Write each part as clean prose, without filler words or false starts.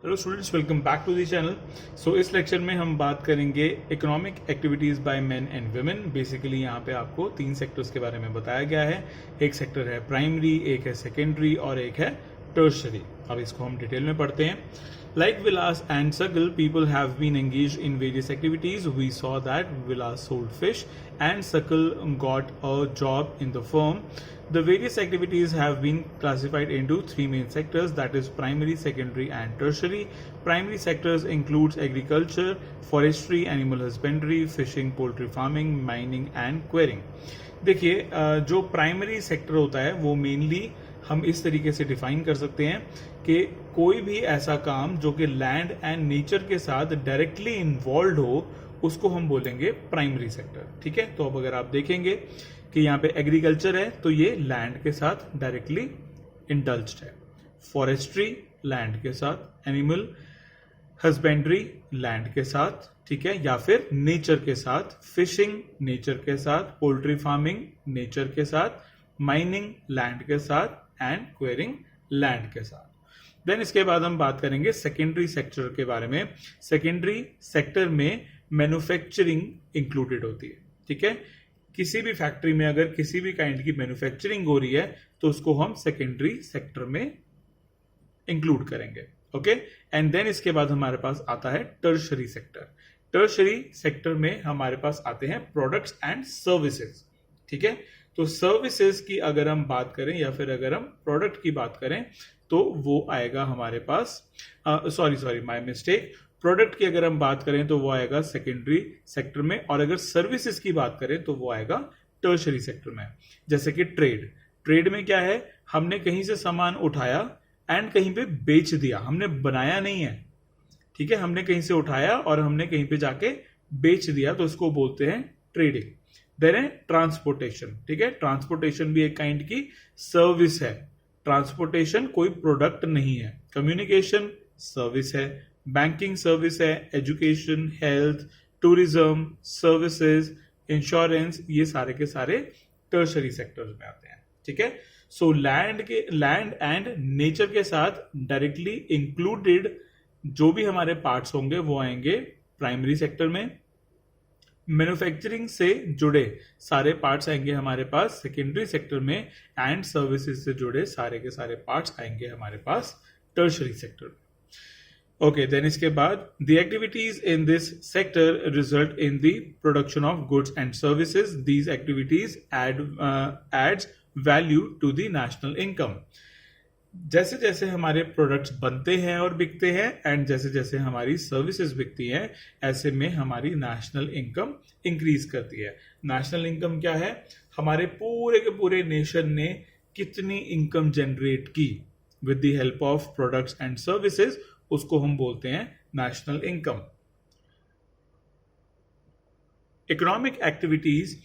Hello students, welcome back to the channel. So इस lecture में हम बात करेंगे economic activities by men and women. Basically यहाँ पे आपको 3 सेक्टर्स के बारे में बताया गया है। एक सेक्टर है प्राइमरी, एक है सेकेंडरी और एक है टर्शरी। अब इसको हम डिटेल में पढ़ते हैं। Like Vilas and Sagal, people have been engaged in various activities. We saw that Vilas sold fish and Sagal got a job in the firm. The various activities have been classified into 3 main sectors, that is primary, secondary and tertiary. Primary sectors includes agriculture, forestry, animal husbandry, fishing, poultry farming, mining and quarrying. देखिए, जो primary sector होता है वो mainly हम इस तरीके से define कर सकते हैं कि कोई भी ऐसा काम जो कि लैंड एंड नेचर के साथ डायरेक्टली इन्वॉल्व हो उसको हम बोलेंगे प्राइमरी सेक्टर। ठीक है, तो अब अगर आप देखेंगे कि यहाँ पे एग्रीकल्चर है तो ये लैंड के साथ डायरेक्टली इंडल्ज्ड है। फॉरेस्ट्री लैंड के साथ, एनिमल हस्बेंड्री लैंड के साथ, ठीक है, या फिर नेचर के साथ, फिशिंग नेचर के साथ, पोल्ट्री फार्मिंग नेचर के साथ, माइनिंग लैंड के साथ एंड क्वेरिंग लैंड के साथ। देन इसके बाद हम बात करेंगे सेकेंडरी सेक्टर के बारे में। सेकेंडरी सेक्टर में मैन्युफैक्चरिंग इंक्लूडेड होती है। ठीक है, किसी भी फैक्ट्री में अगर किसी भी काइंड की मैन्युफैक्चरिंग हो रही है तो उसको हम सेकेंडरी सेक्टर में इंक्लूड करेंगे। ओके, एंड देन इसके बाद हमारे पास आता है टर्शरी सेक्टर। टर्शरी सेक्टर में हमारे पास आते हैं प्रोडक्ट्स एंड सर्विसेज। ठीक है, तो सर्विसेज की अगर हम बात करें या फिर अगर हम प्रोडक्ट की बात करें तो वो आएगा हमारे पास, सॉरी माय मिस्टेक, प्रोडक्ट की अगर हम बात करें तो वो आएगा सेकेंडरी सेक्टर में, और अगर सर्विसेज की बात करें तो वो आएगा टर्शरी सेक्टर में। जैसे कि ट्रेड में क्या है, हमने कहीं से सामान उठाया एंड कहीं पे बेच दिया, हमने बनाया नहीं है। ठीक है, हमने कहीं से उठाया और हमने कहीं पे जाके बेच दिया, तो इसको बोलते हैं ट्रेडिंग। देन है ट्रांसपोर्टेशन। ठीक है, ट्रांसपोर्टेशन भी एक काइंड की सर्विस है। ट्रांसपोर्टेशन कोई प्रोडक्ट नहीं है। कम्युनिकेशन सर्विस है, बैंकिंग सर्विस है, education, health, tourism services, insurance, ये सारे के सारे टर्शरी सेक्टर्स में आते हैं। ठीक है, सो लैंड एंड नेचर के साथ डायरेक्टली इंक्लूडेड जो भी हमारे पार्ट्स होंगे वो आएंगे प्राइमरी सेक्टर में। मैन्युफैक्चरिंग से जुड़े सारे पार्ट्स आएंगे हमारे पास सेकेंडरी सेक्टर में, एंड सर्विसेज से जुड़े सारे के सारे पार्ट्स आएंगे हमारे पास टर्शरी सेक्टर में। ओके, देन इसके बाद the activities in this sector result in the production of goods and services. These activities adds value to the national income. जैसे जैसे हमारे प्रोडक्ट्स बनते हैं और बिकते हैं एंड जैसे जैसे हमारी सर्विसेज बिकती हैं, ऐसे में हमारी नेशनल इनकम इंक्रीज करती है। नेशनल इनकम क्या है, हमारे पूरे के पूरे नेशन ने कितनी इनकम जनरेट की with the help of products and services, उसको हम बोलते हैं national income. Economic activities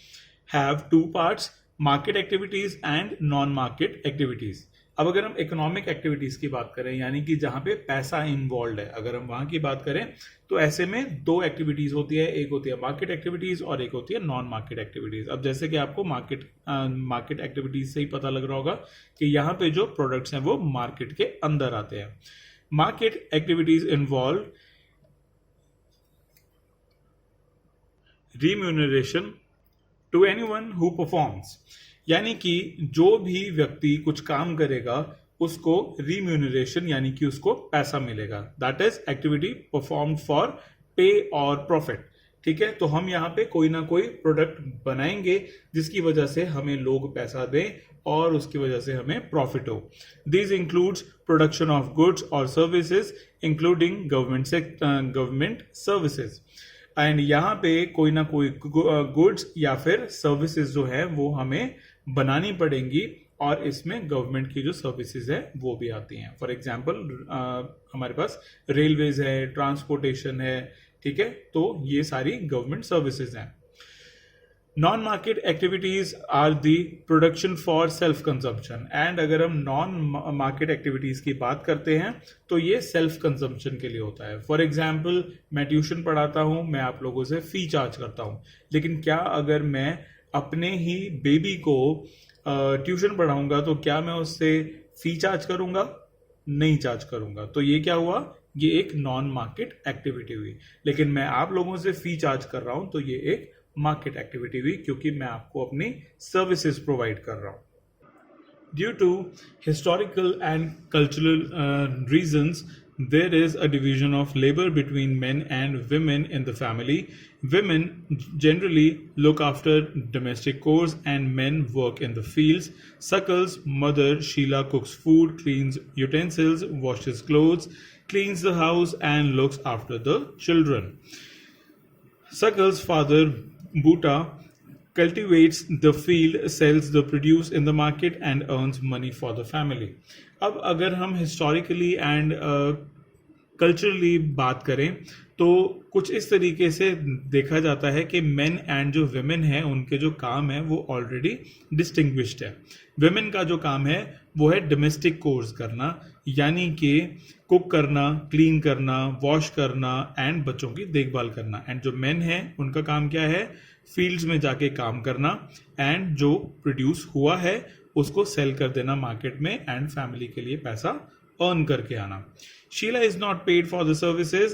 have 2 parts, market activities and non market activities. अब अगर हम इकोनॉमिक एक्टिविटीज की बात करें, यानी कि जहां पे पैसा इन्वॉल्व है, अगर हम वहां की बात करें तो ऐसे में 2 एक्टिविटीज होती है। एक होती है मार्केट एक्टिविटीज और एक होती है नॉन मार्केट एक्टिविटीज। अब जैसे कि आपको मार्केट एक्टिविटीज से ही पता लग रहा होगा कि यहाँ पे जो प्रोडक्ट्स हैं वो मार्केट के अंदर आते हैं। Market activities involve remuneration to anyone who performs, यानी कि जो भी व्यक्ति कुछ काम करेगा उसको रिम्यूनरेशन यानी कि उसको पैसा मिलेगा। That is activity performed for पे और प्रॉफिट। ठीक है, तो हम यहाँ पे कोई ना कोई प्रोडक्ट बनाएंगे जिसकी वजह से हमें लोग पैसा दें और उसकी वजह से हमें प्रॉफिट हो। This includes production of goods और services including government services. And यहाँ पे कोई ना कोई गुड्स या फिर सर्विसेज जो है वो हमें बनानी पड़ेंगी, और इसमें गवर्नमेंट की जो सर्विसेज है वो भी आती हैं। फॉर एग्जांपल हमारे पास रेलवेज है, ट्रांसपोर्टेशन है। ठीक है, तो ये सारी गवर्नमेंट सर्विसेज हैं। Non market activities are the production for self consumption, and अगर हम नॉन मार्केट एक्टिविटीज की बात करते हैं तो ये सेल्फ कंजम्पशन के लिए होता है। फॉर एग्जाम्पल, मैं ट्यूशन पढ़ाता हूं, मैं आप लोगों से फी चार्ज करता हूं, लेकिन क्या अगर मैं अपने ही बेबी को ट्यूशन पढ़ाऊंगा तो क्या मैं उससे फी चार्ज करूंगा? नहीं चार्ज करूंगा। तो ये क्या हुआ, ये एक नॉन मार्केट एक्टिविटी हुई। लेकिन मैं आप लोगों से फी चार्ज कर रहा हूं तो ये एक मार्केट एक्टिविटी हुई, क्योंकि मैं आपको अपनी सर्विसेज प्रोवाइड कर रहा हूं। Due to historical and cultural reasons, there is a division of labor between men and women in the family. Women generally look after domestic chores and men work in the fields. Suckle's mother, Sheila, cooks food, cleans utensils, washes clothes, cleans the house, and looks after the children. Suckle's father, Buta, cultivates the field, sells the produce in the market and earns money for the family. अब अगर हम historically and culturally बात करें तो कुछ इस तरीके से देखा जाता है कि मेन एंड जो वेमेन है उनके जो काम है वो ऑलरेडी डिस्टिंग्विश्ड है। वेमेन का जो काम है वो है डोमेस्टिक कोर्स करना, यानी कि कुक करना, क्लीन करना, वॉश करना एंड बच्चों की देखभाल करना। एंड जो मेन है उनका काम क्या है? फील्ड्स में जाके काम करना एंड जो प्रोड्यूस हुआ है उसको सेल कर देना मार्केट में एंड फैमिली के लिए पैसा अर्न करके आना। Sheila is not paid for the services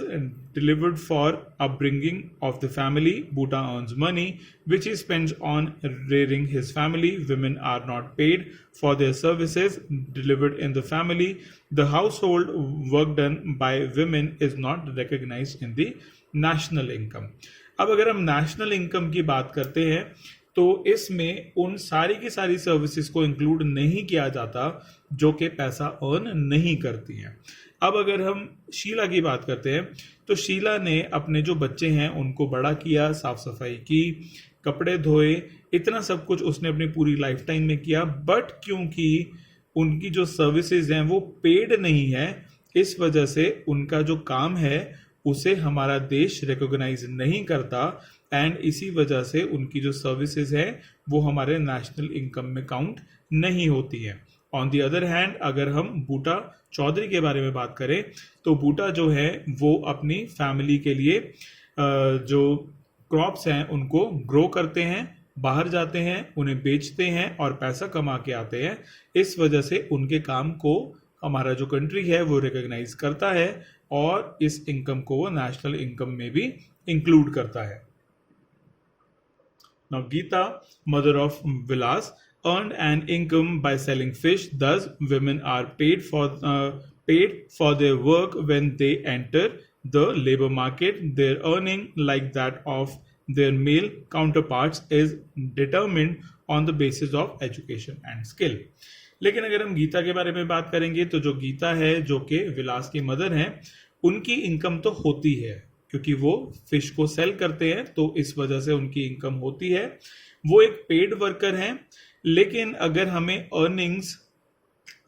delivered for upbringing of the family. Buta earns money, which he spends on rearing his family. Women are not paid for their services delivered in the family. The household work done by women is not recognized in the national income. अब अगर हम national income की बात करते हैं तो इसमें उन सारी की सारी सर्विसेज को इंक्लूड नहीं किया जाता जो कि पैसा अर्न नहीं करती हैं। अब अगर हम शीला की बात करते हैं तो शीला ने अपने जो बच्चे हैं उनको बड़ा किया, साफ सफाई की, कपड़े धोए, इतना सब कुछ उसने अपनी पूरी लाइफ टाइम में किया। बट क्योंकि उनकी जो सर्विसेज हैं वो पेड नहीं है, इस वजह से उनका जो काम है उसे हमारा देश रिकॉग्नाइज नहीं करता एंड इसी वजह से उनकी जो सर्विसेज है वो हमारे नेशनल इनकम में काउंट नहीं होती है। ऑन दी अदर हैंड अगर हम बूटा चौधरी के बारे में बात करें तो बूटा जो है वो अपनी फैमिली के लिए जो क्रॉप्स हैं उनको ग्रो करते हैं, बाहर जाते हैं, उन्हें बेचते हैं और पैसा कमा के आते हैं। इस वजह से उनके काम को हमारा जो कंट्री है वो रिकॉग्नाइज करता है और इस इनकम को वो नेशनल इनकम में भी इंक्लूड करता है। Now Geeta, mother of Vilas, earned an income by selling fish. Thus, women are paid for their work when they enter the labor market. Their earning, like that of their male counterparts, is determined on the basis of education and skill. लेकिन अगर हम गीता के बारे में बात करेंगे तो जो गीता है जो कि विलास की मदर हैं, उनकी इनकम तो होती है क्योंकि वो फिश को सेल करते हैं तो इस वजह से उनकी इनकम होती है। वो एक पेड वर्कर हैं। लेकिन अगर हमें अर्निंग्स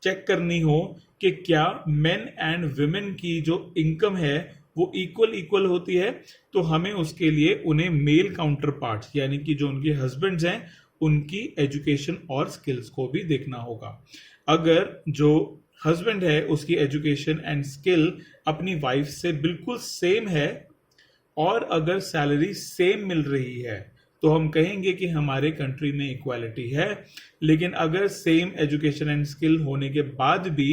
चेक करनी हो कि क्या मेन एंड वुमेन की जो इनकम है वो इक्वल होती है तो हमें उसके लिए उन्हें मेल काउंटर पार्ट्स यानी कि जो उनके हस्बैंड्स हैं उनकी एजुकेशन और स्किल्स को भी देखना होगा। अगर जो हस्बैंड है उसकी एजुकेशन एंड स्किल अपनी वाइफ से बिल्कुल सेम है और अगर सैलरी सेम मिल रही है तो हम कहेंगे कि हमारे कंट्री में इक्वालिटी है। लेकिन अगर सेम एजुकेशन एंड स्किल होने के बाद भी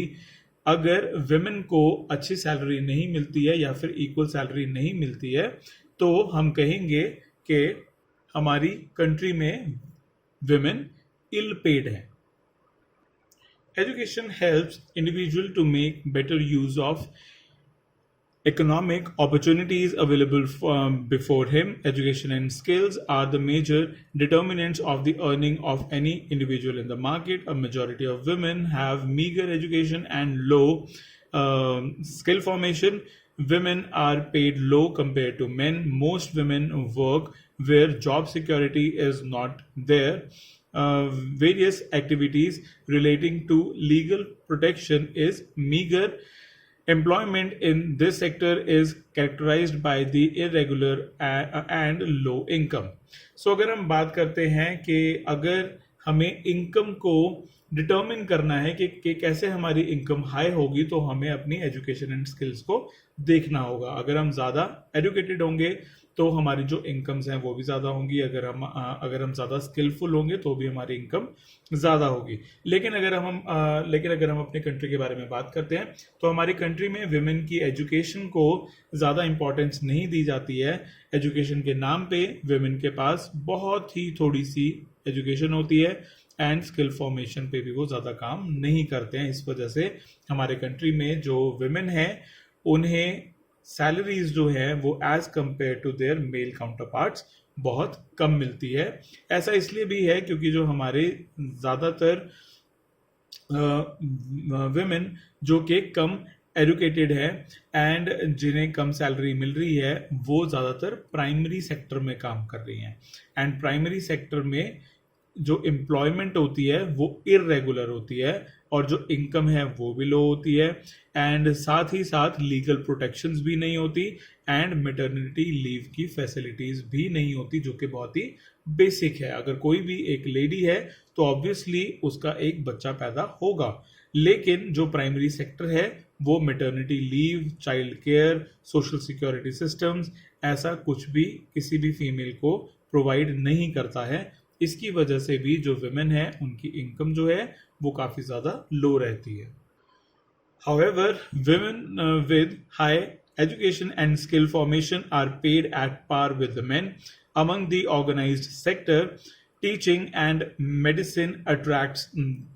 अगर विमेन को अच्छी सैलरी नहीं मिलती है या फिर इक्वल सैलरी नहीं मिलती है तो हम कहेंगे कि हमारी कंट्री में विमेन इल पेड है। Education helps individual to make better use of economic opportunities available before him. Education and skills are the major determinants of the earning of any individual in the market. A majority of women have meager education and low skill formation. Women are paid low compared to men. Most women work where job security is not there. Various activities relating to legal protection is meager. Employment in this sector is characterized by the irregular and low income. So अगर हम बात करते हैं कि अगर हमें income को determine करना है कि कैसे हमारी इनकम हाई होगी, तो हमें अपनी एजुकेशन एंड स्किल्स को देखना होगा। अगर हम ज़्यादा एजुकेटेड होंगे तो हमारी जो इनकम्स हैं वो भी ज़्यादा होंगी, अगर हम ज़्यादा स्किलफुल होंगे तो भी हमारी इनकम ज़्यादा होगी। लेकिन अगर हम अपने कंट्री के बारे में बात करते हैं तो हमारी कंट्री में विमेन की एजुकेशन को ज़्यादा इंपॉर्टेंस नहीं दी जाती है। एजुकेशन के नाम पे विमेन के पास बहुत ही थोड़ी सी एजुकेशन होती है एंड स्किल फॉर्मेशन पे भी वो ज़्यादा काम नहीं करते हैं। इस वजह से हमारे कंट्री में जो विमेन है उन्हें सैलरीज जो है वो as compare to their male counterparts बहुत कम मिलती है। ऐसा इसलिए भी है क्योंकि जो हमारे ज़्यादातर विमेन जो कि कम एजुकेटेड है एंड जिन्हें कम सैलरी मिल रही है वो ज़्यादातर प्राइमरी सेक्टर में काम कर रही हैं। एंड प्राइमरी सेक्टर में जो एम्प्लॉयमेंट होती है वो इरेगुलर होती है और जो इनकम है वो भी लो होती है एंड साथ ही साथ लीगल प्रोटेक्शंस भी नहीं होती एंड मैटरनिटी लीव की फैसिलिटीज भी नहीं होती, जो कि बहुत ही बेसिक है। अगर कोई भी एक लेडी है तो ऑब्वियसली उसका एक बच्चा पैदा होगा, लेकिन जो प्राइमरी सेक्टर है वो maternity leave, child care, social security systems ऐसा कुछ भी किसी भी फीमेल को प्रोवाइड नहीं करता है। इसकी वजह से भी जो विमेन है उनकी इनकम जो है वो काफ़ी ज़्यादा लो रहती है। However, women with high education and skill formation are paid at par with the men. Among the organized sector, teaching and medicine attracts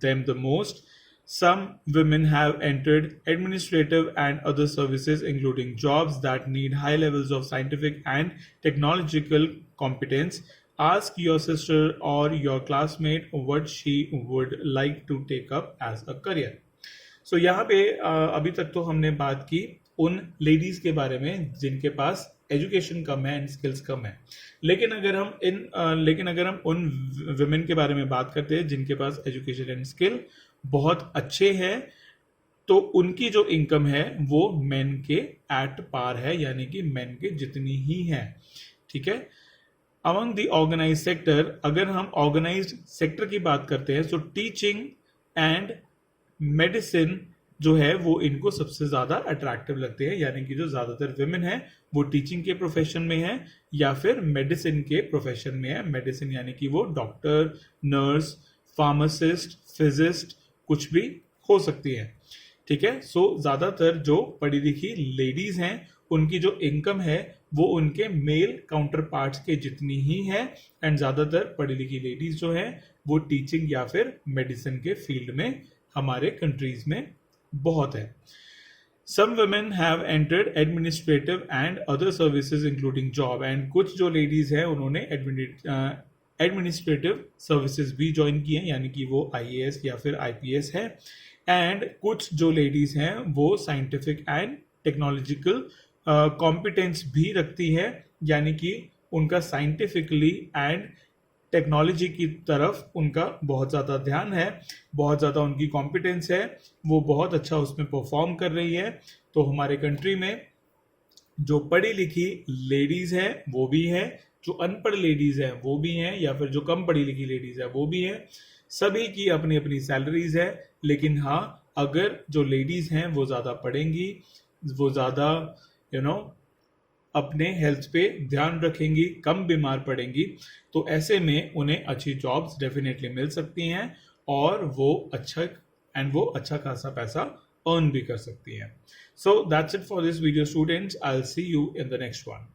them the most. Some women have entered administrative and other services, including jobs that need high levels of scientific and technological competence. Ask your sister or your classmate what she would like to take up as a career. सो यहाँ पे अभी तक तो हमने बात की उन ladies के बारे में जिनके पास एजुकेशन कम है एंड स्किल्स कम है। लेकिन अगर हम उन विमेन के बारे में बात करते हैं जिनके पास एजुकेशन एंड स्किल बहुत अच्छे हैं, तो उनकी जो इनकम है वो मेन के एट पार है, यानी कि मेन के जितनी ही है। ठीक है। अमंग द ऑर्गेनाइज सेक्टर, अगर हम ऑर्गेनाइज्ड सेक्टर की बात करते हैं तो टीचिंग एंड मेडिसिन जो है वो इनको सबसे ज़्यादा अट्रैक्टिव लगते हैं, यानी कि जो ज़्यादातर विमेन है वो टीचिंग के प्रोफेशन में है या फिर मेडिसिन के प्रोफेशन में है। मेडिसिन यानी कि वो डॉक्टर, नर्स, फार्मासिस्ट, फिजिस्ट कुछ भी हो सकती है। ठीक है। सो ज़्यादातर जो पढ़ी लिखी लेडीज हैं उनकी जो इनकम है वो उनके मेल काउंटर पार्ट्स के जितनी ही है एंड ज़्यादातर पढ़ी लिखी लेडीज जो है वो टीचिंग या फिर मेडिसिन के फील्ड में हमारे कंट्रीज में बहुत है। Some women have entered administrative and other services including job, and कुछ जो लेडीज हैं उन्होंने एडमिनिस्ट्रेटिव सर्विसेज भी ज्वाइन किए हैं, यानी कि वो IAS या फिर IPS है। एंड कुछ जो लेडीज हैं वो साइंटिफिक एंड टेक्नोलॉजिकल कॉम्पिटेंस भी रखती है, यानी कि उनका साइंटिफिकली एंड टेक्नोलॉजी की तरफ उनका बहुत ज़्यादा ध्यान है, बहुत ज़्यादा उनकी कॉम्पिटेंस है, वो बहुत अच्छा उसमें परफॉर्म कर रही है। तो हमारे कंट्री में जो पढ़ी लिखी लेडीज़ है वो भी है, जो अनपढ़ लेडीज़ है वो भी हैं, या फिर जो कम पढ़ी लिखी लेडीज़ है वो भी है। सभी की अपनी अपनी सैलरीज है, लेकिन हाँ अगर जो लेडीज़ हैं वो ज़्यादा पढ़ेंगी, वो ज़्यादा अपने हेल्थ पे ध्यान रखेंगी, कम बीमार पड़ेंगी, तो ऐसे में उन्हें अच्छी जॉब्स डेफिनेटली मिल सकती हैं और वो अच्छा खासा पैसा अर्न भी कर सकती हैं। So that's it for this video students, I will see you in the next one.